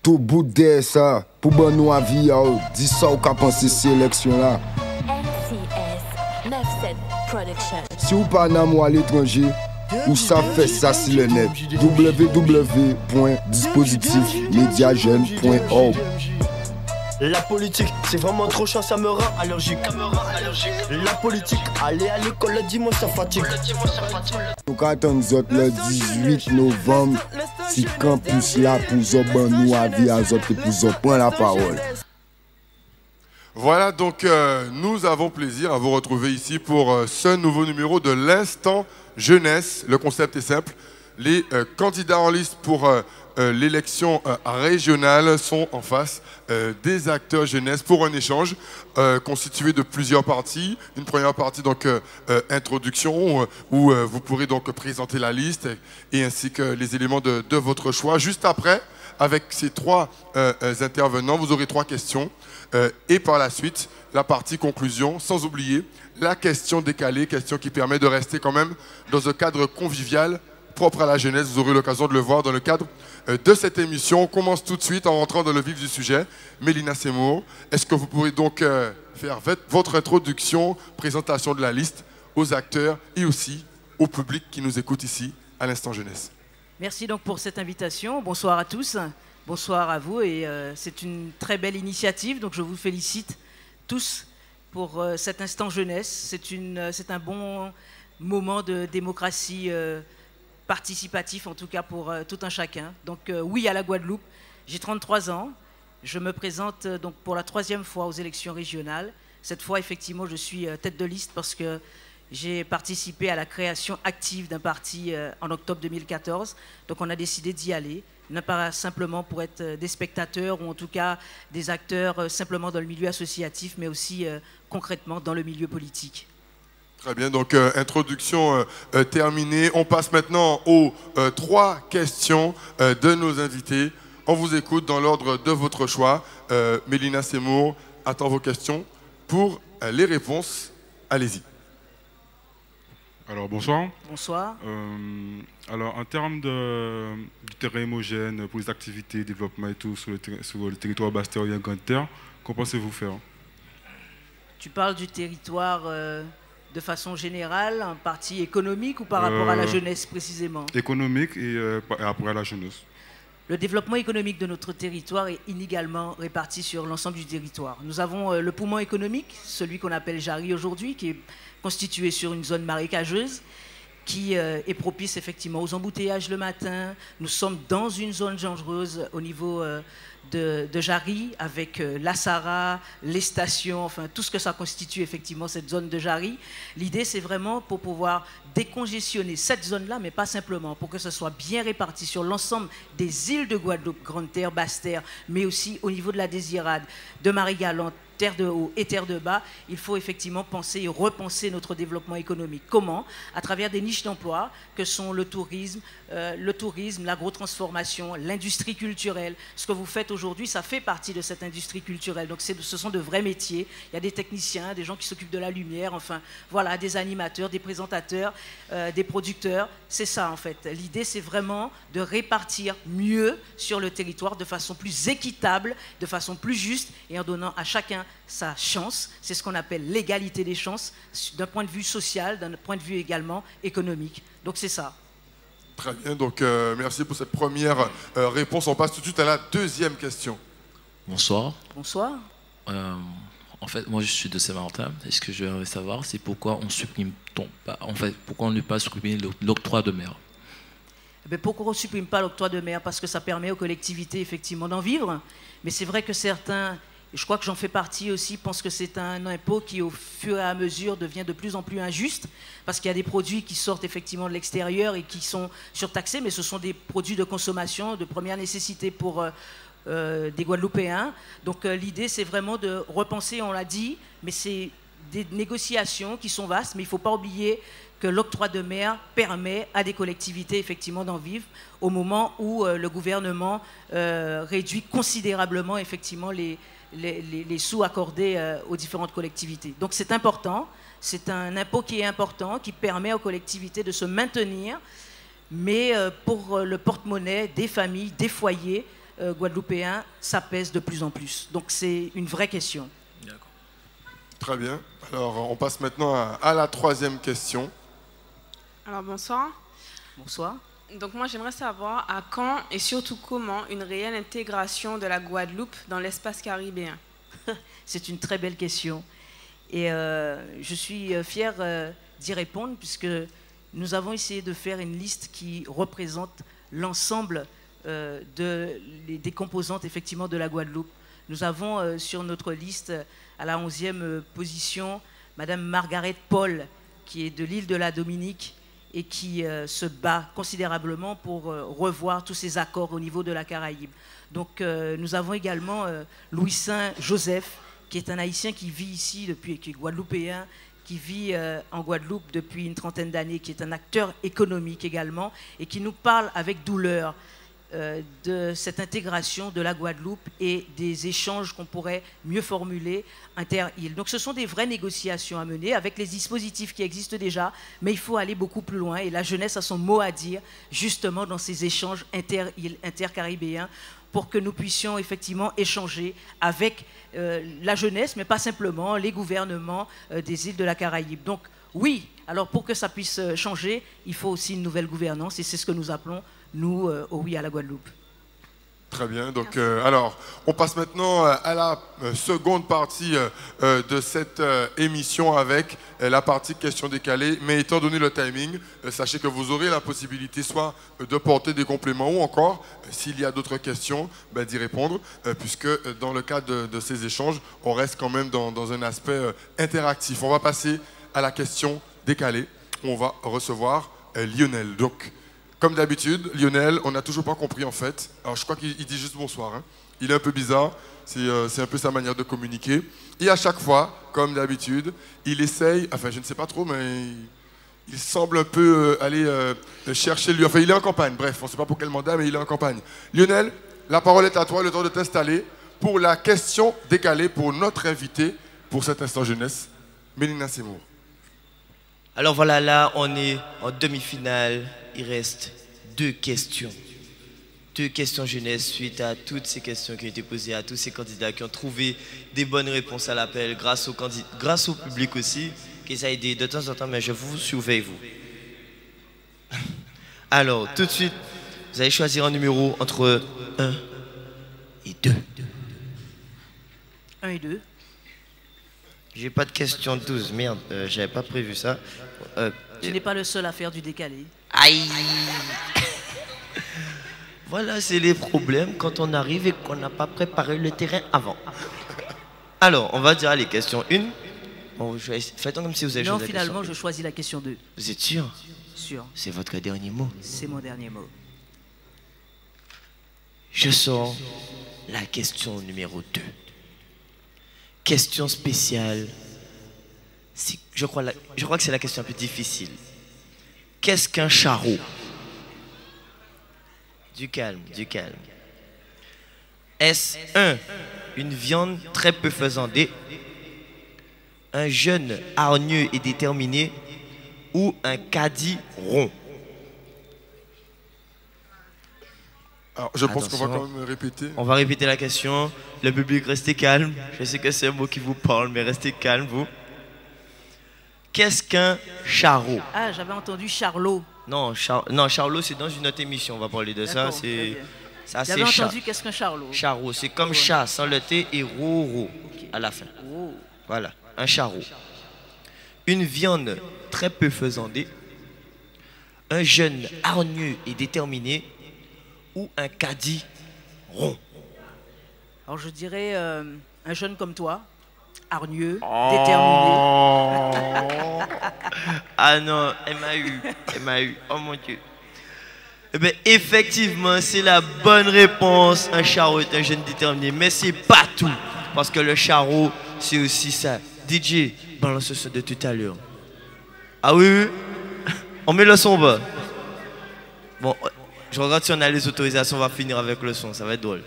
tout bout de ça, pour bon nous avis, dis ça ou qu'a pensé cette élection là. NCS 97 Production. Si vous pas dans moi à l'étranger, ou ça fait ça sur le net. www.dispositifmediajeune.org. La politique, c'est vraiment trop chiant, ça me rend allergique. La politique, aller à l'école le dimanche, ça fatigue. Nous attendons le 18 novembre, si campus là pour Zoban nous avis à Zot et pour Zot prendre la parole. Voilà, donc nous avons plaisir à vous retrouver ici pour ce nouveau numéro de l'Instant Jeunesse. Le concept est simple. Les candidats en liste pour l'élection régionale sont en face des acteurs jeunesse pour un échange constitué de plusieurs parties. Une première partie, donc introduction, où vous pourrez donc présenter la liste et ainsi que les éléments de votre choix. Juste après, avec ces trois intervenants, vous aurez trois questions. Et par la suite, la partie conclusion, sans oublier la question décalée, question qui permet de rester quand même dans un cadre convivial propre à la jeunesse. Vous aurez l'occasion de le voir dans le cadre de cette émission. On commence tout de suite en rentrant dans le vif du sujet. Mélina Seymour, est-ce que vous pourrez donc faire votre introduction, présentation de la liste aux acteurs et aussi au public qui nous écoute ici à l'Instant Jeunesse. Merci donc pour cette invitation. Bonsoir à tous. Bonsoir à vous et c'est une très belle initiative, donc je vous félicite tous pour cet instant jeunesse. C'est un bon moment de démocratie participatif, en tout cas pour tout un chacun. Donc oui à la Guadeloupe, j'ai 33 ans, je me présente donc pour la 3e fois aux élections régionales. Cette fois effectivement je suis tête de liste parce que j'ai participé à la création active d'un parti en octobre 2014, donc on a décidé d'y aller. Non pas simplement pour être des spectateurs ou en tout cas des acteurs simplement dans le milieu associatif, mais aussi concrètement dans le milieu politique. Très bien, donc introduction terminée. On passe maintenant aux trois questions de nos invités. On vous écoute dans l'ordre de votre choix. Mélina Seymour attend vos questions. Pour les réponses, allez-y. Alors bonsoir. Bonsoir. Alors en termes du terrain homogène pour les activités, développement et tout sur le territoire bastérien Grande Terre, qu'en pensez-vous faire? Tu parles du territoire de façon générale, en partie économique ou par rapport à la jeunesse précisément? Économique et par rapport à la jeunesse. Le développement économique de notre territoire est inégalement réparti sur l'ensemble du territoire. Nous avons le poumon économique, celui qu'on appelle Jarry aujourd'hui, qui est constitué sur une zone marécageuse qui est propice effectivement aux embouteillages le matin. Nous sommes dans une zone dangereuse au niveau de Jarry avec la Sara, les stations, enfin tout ce que ça constitue effectivement cette zone de Jarry. L'idée c'est vraiment pour pouvoir décongestionner cette zone-là, mais pas simplement, pour que ce soit bien réparti sur l'ensemble des îles de Guadeloupe, Grande Terre, Basse Terre, mais aussi au niveau de la Désirade, de Marie-Galante, terre de haut et terre de bas, il faut effectivement penser et repenser notre développement économique. Comment? À travers des niches d'emploi que sont le tourisme, l'agrotransformation, l'industrie culturelle. Ce que vous faites aujourd'hui, ça fait partie de cette industrie culturelle. Donc ce sont de vrais métiers. Il y a des techniciens, des gens qui s'occupent de la lumière, enfin voilà, des animateurs, des présentateurs, des producteurs. C'est ça en fait. L'idée c'est vraiment de répartir mieux sur le territoire de façon plus équitable, de façon plus juste et en donnant à chacun sa chance. C'est ce qu'on appelle l'égalité des chances d'un point de vue social, d'un point de vue également économique. Donc c'est ça. Très bien, donc merci pour cette première réponse. On passe tout de suite à la deuxième question. Bonsoir. Bonsoir. En fait, moi je suis de Saint-Martin. Et ce que je voudrais savoir, c'est pourquoi on supprime pas, en fait, pourquoi on ne pas supprimer l'octroi de mer. Pourquoi on ne supprime pas l'octroi de mer? Parce que ça permet aux collectivités effectivement d'en vivre. Mais c'est vrai que certains, et je crois que j'en fais partie aussi, pensent que c'est un impôt qui au fur et à mesure devient de plus en plus injuste, parce qu'il y a des produits qui sortent effectivement de l'extérieur et qui sont surtaxés, mais ce sont des produits de consommation de première nécessité pour des Guadeloupéens. Donc l'idée c'est vraiment de repenser, on l'a dit, mais c'est des négociations qui sont vastes, mais il ne faut pas oublier que l'octroi de mer permet à des collectivités effectivement d'en vivre au moment où le gouvernement réduit considérablement effectivement les sous accordés aux différentes collectivités. Donc c'est important, c'est un impôt qui est important, qui permet aux collectivités de se maintenir, mais pour le porte-monnaie des familles, des foyers, guadeloupéens s'apaisent de plus en plus. Donc c'est une vraie question. Très bien. Alors, on passe maintenant à la troisième question. Alors bonsoir. Bonsoir. Donc moi j'aimerais savoir à quand et surtout comment une réelle intégration de la Guadeloupe dans l'espace caribéen. C'est une très belle question. Et je suis fière d'y répondre puisque nous avons essayé de faire une liste qui représente l'ensemble des composantes effectivement de la Guadeloupe. Nous avons sur notre liste à la 11e position Madame Margaret Paul qui est de l'île de la Dominique et qui se bat considérablement pour revoir tous ces accords au niveau de la Caraïbe. Donc nous avons également Louis Saint-Joseph, qui est un Haïtien qui vit ici, qui est guadeloupéen, qui vit en Guadeloupe depuis une trentaine d'années, qui est un acteur économique également, et qui nous parle avec douleur de cette intégration de la Guadeloupe et des échanges qu'on pourrait mieux formuler inter-îles. Donc ce sont des vraies négociations à mener avec les dispositifs qui existent déjà, mais il faut aller beaucoup plus loin et la jeunesse a son mot à dire justement dans ces échanges inter-îles, intercaribéens pour que nous puissions effectivement échanger avec la jeunesse, mais pas simplement les gouvernements des îles de la Caraïbe. Donc oui, alors pour que ça puisse changer, il faut aussi une nouvelle gouvernance et c'est ce que nous appelons nous, au Oui à la Guadeloupe. Très bien, donc alors on passe maintenant à la seconde partie de cette émission avec la partie questions décalées, mais étant donné le timing, sachez que vous aurez la possibilité soit de porter des compléments ou encore, s'il y a d'autres questions, d'y répondre, puisque dans le cadre de ces échanges, on reste quand même dans un aspect interactif. On va passer à la question décalée, on va recevoir Lionel. Donc, comme d'habitude, Lionel, on n'a toujours pas compris en fait. Alors je crois qu'il dit juste bonsoir. Hein. Il est un peu bizarre, c'est un peu sa manière de communiquer. Et à chaque fois, comme d'habitude, il essaye, enfin je ne sais pas trop, mais il semble un peu aller chercher lui. Enfin il est en campagne, bref, on ne sait pas pour quel mandat, mais il est en campagne. Lionel, la parole est à toi, le temps de t'installer pour la question décalée pour notre invité pour cet instant jeunesse, Mélina Seymour. Alors voilà, là on est en demi-finale. Il reste deux questions jeunesse suite à toutes ces questions qui ont été posées à tous ces candidats qui ont trouvé des bonnes réponses à l'appel grâce au public aussi qui s'est aidé de temps en temps, mais je vous surveille vous. Alors tout de suite, vous allez choisir un numéro entre 1 et 2. 1 et 2. J'ai pas de question 12, merde, j'avais pas prévu ça. Tu n'es pas le seul à faire du décalé. Aïe. Voilà, c'est les problèmes quand on arrive et qu'on n'a pas préparé le terrain avant. Alors, on va dire les questions 1. Bon, faites comme si vous avez choisi la question. Non, finalement, je choisis la question 2. Vous êtes sûr? Sûr. C'est votre dernier mot? C'est mon dernier mot. Je sors la question numéro 2. Question spéciale. Je crois que c'est la question un peu difficile. Qu'est-ce qu'un charreau? Du calme, du calme. Est-ce 1, une viande très peu faisandée, un jeune hargneux et déterminé ou un caddie rond? Alors, je pense qu'on va quand même répéter. On va répéter la question. Le public, restez calme. Je sais que c'est un mot qui vous parle, mais restez calme, vous. Qu'est-ce qu'un charreau? Ah, j'avais entendu Charlot. Non, Charlot, c'est dans une autre émission. On va parler de ça. C'est ça, j'avais entendu qu'est-ce qu'un charlot? Charreau, c'est comme chat sans le T et roro à la fin. Oh. Voilà, un charreau. Une viande très peu faisandée, un jeune hargneux et déterminé ou un caddie rond? Alors je dirais un jeune comme toi, hargneux, déterminé. Ah non, elle m'a eu, oh mon Dieu. Eh bien, effectivement, c'est la bonne réponse. Un charreau est un jeune déterminé, mais c'est pas tout. Parce que le charreau, c'est aussi ça. DJ, balance le son de tout à l'heure. Ah oui, oui. On met le son bas. Bon, je regarde si on a les autorisations, on va finir avec le son, ça va être drôle.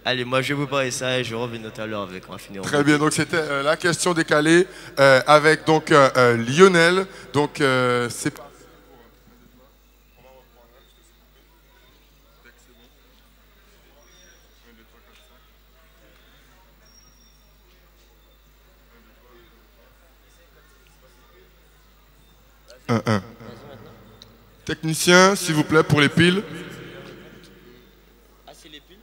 Allez, moi je vais préparer ça et je reviens tout à l'heure avec, on va finir. Très bien, donc c'était la question décalée avec donc Lionel. Donc c'est 1. Technicien, s'il vous plaît, pour les piles. Ah, c'est les piles?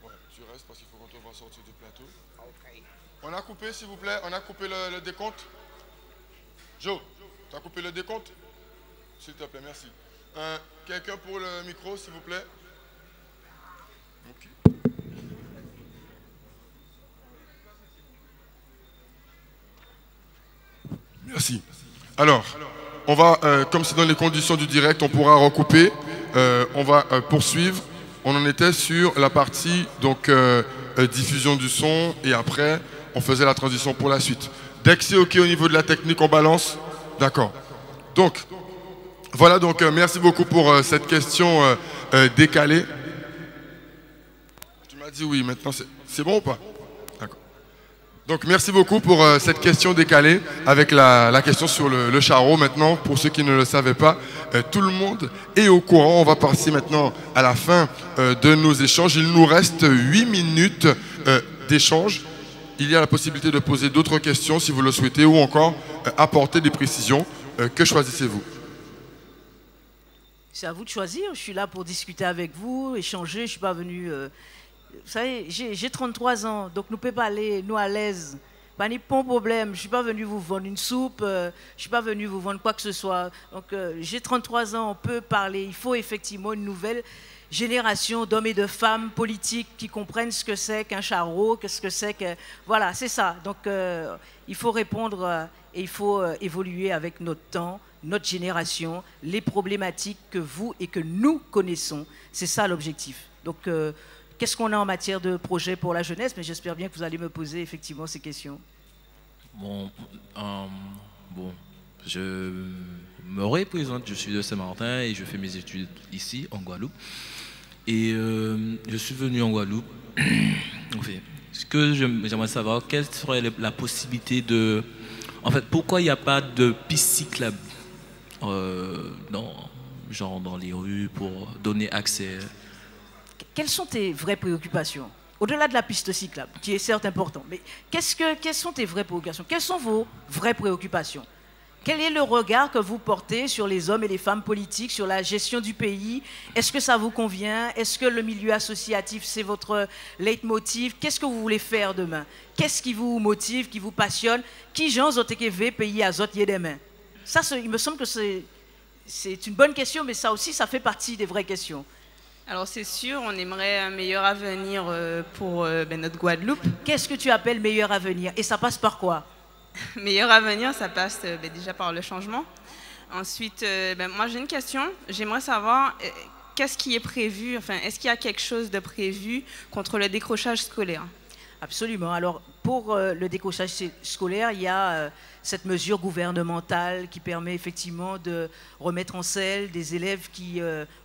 Ouais, tu restes parce qu'il faut qu'on te voit sortir du plateau. On a coupé, s'il vous plaît, on a coupé le décompte. Joe, tu as coupé le décompte? S'il te plaît, merci. Quelqu'un pour le micro, s'il vous plaît? Ok. Merci. Alors, on va, comme c'est dans les conditions du direct, on pourra recouper. On va poursuivre. On en était sur la partie donc diffusion du son et après on faisait la transition pour la suite. Dès que c'est ok au niveau de la technique, on balance. D'accord. Donc voilà, donc merci beaucoup pour cette question décalée. Tu m'as dit oui, maintenant c'est bon ou pas? D'accord. Donc merci beaucoup pour cette question décalée avec la question sur le charreau. Maintenant, pour ceux qui ne le savaient pas, tout le monde est au courant. On va passer maintenant à la fin de nos échanges. Il nous reste 8 minutes d'échange. Il y a la possibilité de poser d'autres questions si vous le souhaitez ou encore apporter des précisions. Que choisissez-vous? C'est à vous de choisir. Je suis là pour discuter avec vous, échanger. Je ne suis pas venu... vous savez, j'ai 33 ans, donc nous ne pouvons pas aller, nous, à l'aise. Pas ni bon problème. Je ne suis pas venu vous vendre une soupe, je ne suis pas venu vous vendre quoi que ce soit. Donc, j'ai 33 ans, on peut parler. Il faut effectivement une nouvelle génération d'hommes et de femmes politiques qui comprennent ce que c'est qu'un charreau, ce que c'est que... Voilà, c'est ça. Donc, il faut répondre et il faut évoluer avec notre temps, notre génération, les problématiques que vous et que nous connaissons. C'est ça l'objectif. Donc, qu'est-ce qu'on a en matière de projet pour la jeunesse? Mais j'espère bien que vous allez me poser effectivement ces questions. Bon, je me représente, je suis de Saint-Martin et je fais mes études ici, en Guadeloupe. Et je suis venu en Guadeloupe. Enfin, ce que j'aimerais savoir, quelle serait la possibilité de... En fait, pourquoi il n'y a pas de piste cyclable genre dans les rues pour donner accès? Quelles sont tes vraies préoccupations? Au-delà de la piste cyclable, qui est certes important, mais quelles sont tes vraies préoccupations? Quelles sont vos vraies préoccupations? Quel est le regard que vous portez sur les hommes et les femmes politiques, sur la gestion du pays? Est-ce que ça vous convient? Est-ce que le milieu associatif, c'est votre leitmotiv? Qu'est-ce que vous voulez faire demain? Qu'est-ce qui vous motive, qui vous passionne? Qui gens ont été pays à zot demain? Ça, il me semble que c'est une bonne question, mais ça aussi, ça fait partie des vraies questions. Alors c'est sûr, on aimerait un meilleur avenir pour notre Guadeloupe. Qu'est-ce que tu appelles meilleur avenir? Et ça passe par quoi? Meilleur avenir, ça passe déjà par le changement. Ensuite, moi j'ai une question. J'aimerais savoir qu'est-ce qui est prévu, enfin, est-ce qu'il y a quelque chose de prévu contre le décrochage scolaire? Absolument. Alors, pour le décrochage scolaire, il y a cette mesure gouvernementale qui permet effectivement de remettre en selle des élèves qui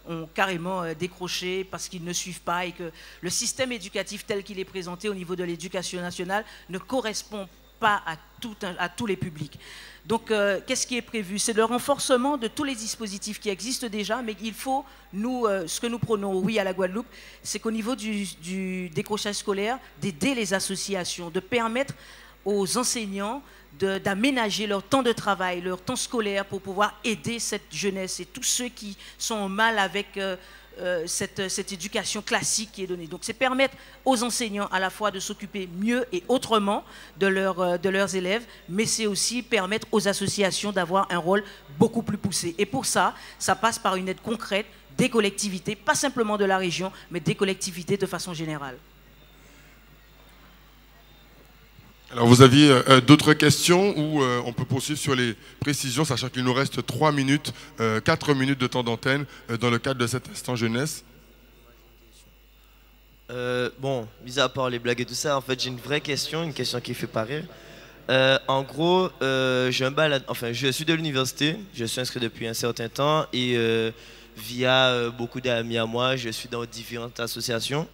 ont carrément décroché parce qu'ils ne suivent pas et que le système éducatif tel qu'il est présenté au niveau de l'éducation nationale ne correspond pas à tous les publics. Donc, qu'est-ce qui est prévu? C'est le renforcement de tous les dispositifs qui existent déjà, mais il faut, nous, ce que nous prenons, oui, à la Guadeloupe, c'est qu'au niveau du décrochage scolaire, d'aider les associations, de permettre aux enseignants d'aménager leur temps de travail, leur temps scolaire pour pouvoir aider cette jeunesse et tous ceux qui sont en mal avec cette éducation classique qui est donnée. Donc c'est permettre aux enseignants à la fois de s'occuper mieux et autrement de leurs élèves, mais c'est aussi permettre aux associations d'avoir un rôle beaucoup plus poussé. Et pour ça, ça passe par une aide concrète des collectivités, pas simplement de la région, mais des collectivités de façon générale. Alors vous aviez d'autres questions ou on peut poursuivre sur les précisions, sachant qu'il nous reste 3 minutes, 4 minutes de temps d'antenne dans le cadre de cet instant jeunesse. Bon, mis à part les blagues et tout ça, en fait j'ai une vraie question, une question qui fait pas rire. En gros, je suis de l'université, je suis inscrit depuis un certain temps et via beaucoup d'amis à moi, je suis dans différentes associations.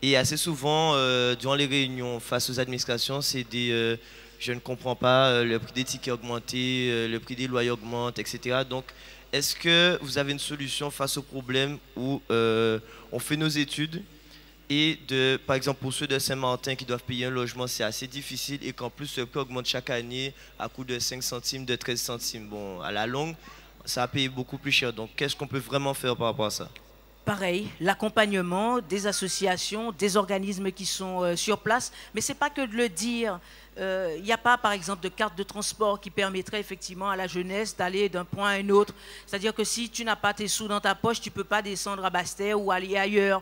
Et assez souvent, durant les réunions face aux administrations, c'est des je ne comprends pas, le prix des tickets a augmenté, le prix des loyers augmente, etc. Donc, est-ce que vous avez une solution face au problème où on fait nos études et, par exemple, pour ceux de Saint-Martin qui doivent payer un logement, c'est assez difficile et qu'en plus, le prix augmente chaque année à coût de 5 centimes, de 13 centimes. Bon, à la longue, ça a payé beaucoup plus cher. Donc, qu'est-ce qu'on peut vraiment faire par rapport à ça? Pareil, l'accompagnement des associations, des organismes qui sont sur place. Mais ce n'est pas que de le dire. Il n'y a pas, par exemple, de carte de transport qui permettrait effectivement à la jeunesse d'aller d'un point à un autre. C'est-à-dire que si tu n'as pas tes sous dans ta poche, tu ne peux pas descendre à Basse-Terre ou aller ailleurs.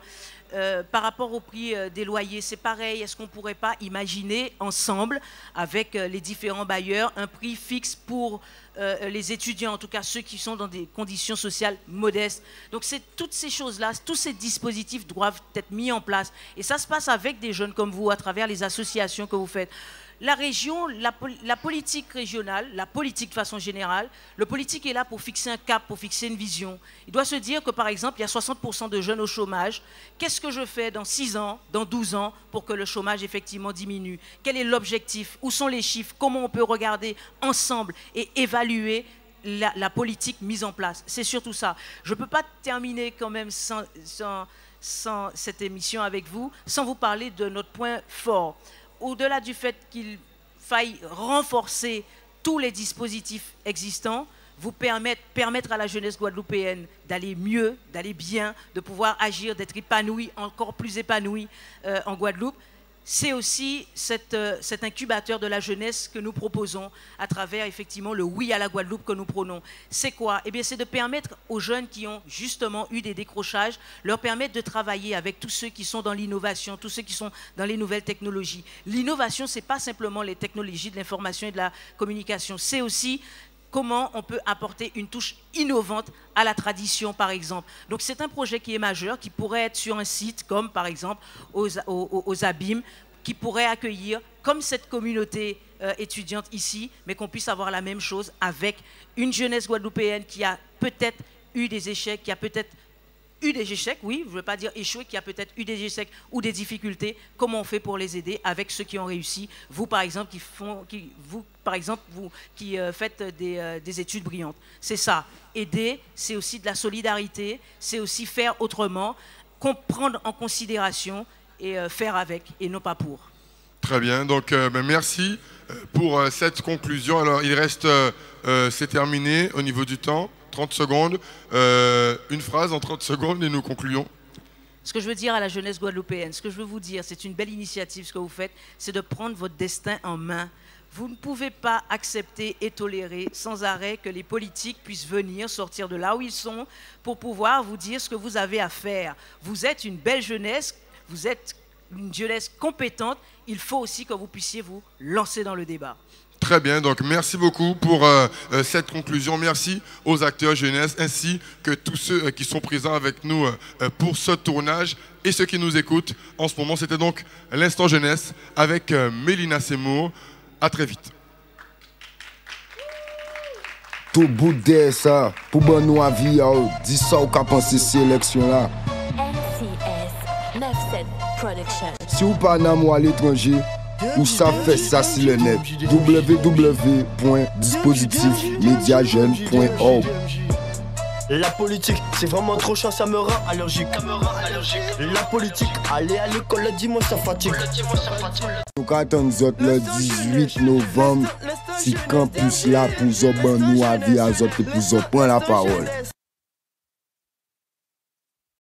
Par rapport au prix des loyers, c'est pareil. Est-ce qu'on ne pourrait pas imaginer ensemble, avec les différents bailleurs, un prix fixe pour les étudiants, en tout cas ceux qui sont dans des conditions sociales modestes? Donc toutes ces choses-là, tous ces dispositifs doivent être mis en place. Et ça se passe avec des jeunes comme vous, à travers les associations que vous faites. La région, la politique régionale, la politique de façon générale, le politique est là pour fixer un cap, pour fixer une vision. Il doit se dire que, par exemple, il y a 60% de jeunes au chômage. Qu'est-ce que je fais dans 6 ans, dans 12 ans, pour que le chômage, effectivement, diminue? Quel est l'objectif? Où sont les chiffres? Comment on peut regarder ensemble et évaluer la politique mise en place? C'est surtout ça. Je ne peux pas terminer quand même sans cette émission avec vous, sans vous parler de notre point fort. Au-delà du fait qu'il faille renforcer tous les dispositifs existants, vous permettre à la jeunesse guadeloupéenne d'aller mieux, d'aller bien, de pouvoir agir, d'être épanoui, encore plus épanoui en Guadeloupe, c'est aussi cet incubateur de la jeunesse que nous proposons à travers effectivement le Oui à la Guadeloupe que nous prônons. C'est quoi? Eh bien, c'est de permettre aux jeunes qui ont justement eu des décrochages, leur permettre de travailler avec tous ceux qui sont dans l'innovation, tous ceux qui sont dans les nouvelles technologies. L'innovation, ce n'est pas simplement les technologies de l'information et de la communication, c'est aussi comment on peut apporter une touche innovante à la tradition, par exemple. Donc c'est un projet qui est majeur, qui pourrait être sur un site comme, par exemple, aux Abîmes, qui pourrait accueillir, comme cette communauté étudiante ici, mais qu'on puisse avoir la même chose avec une jeunesse guadeloupéenne qui a peut-être eu des échecs, qui a peut-être eu des échecs, oui, je ne veux pas dire échoué, qui a peut-être eu des échecs ou des difficultés. Comment on fait pour les aider avec ceux qui ont réussi? Vous, par exemple, qui faites des études brillantes. C'est ça. Aider, c'est aussi de la solidarité, c'est aussi faire autrement, prendre en considération et faire avec, et non pas pour. Très bien, donc merci pour cette conclusion. Alors, il reste, c'est terminé au niveau du temps. 30 secondes, une phrase en 30 secondes et nous concluons. Ce que je veux dire à la jeunesse guadeloupéenne, ce que je veux vous dire, c'est une belle initiative ce que vous faites, c'est de prendre votre destin en main. Vous ne pouvez pas accepter et tolérer sans arrêt que les politiques puissent venir, sortir de là où ils sont pour pouvoir vous dire ce que vous avez à faire. Vous êtes une belle jeunesse, vous êtes une jeunesse compétente, il faut aussi que vous puissiez vous lancer dans le débat. Très bien, donc merci beaucoup pour cette conclusion. Merci aux acteurs jeunesse ainsi que tous ceux qui sont présents avec nous pour ce tournage et ceux qui nous écoutent. En ce moment, c'était donc l'instant jeunesse avec Mélina Seymour. À très vite. Tout bout de ça, pour bon nous avis, dis ça ou qu'a pensé cette élection là. NCS 97 Production. Si vous pas à l'étranger, ou ça fait ça sur le net. www.dispositifmediajeune.org. La politique, c'est vraiment trop chiant, ça me rend allergique. La politique, aller à l'école, dis-moi ça fatigue. Nous attendons le 18 novembre, si campus là pour nous avis à pour prendre la parole.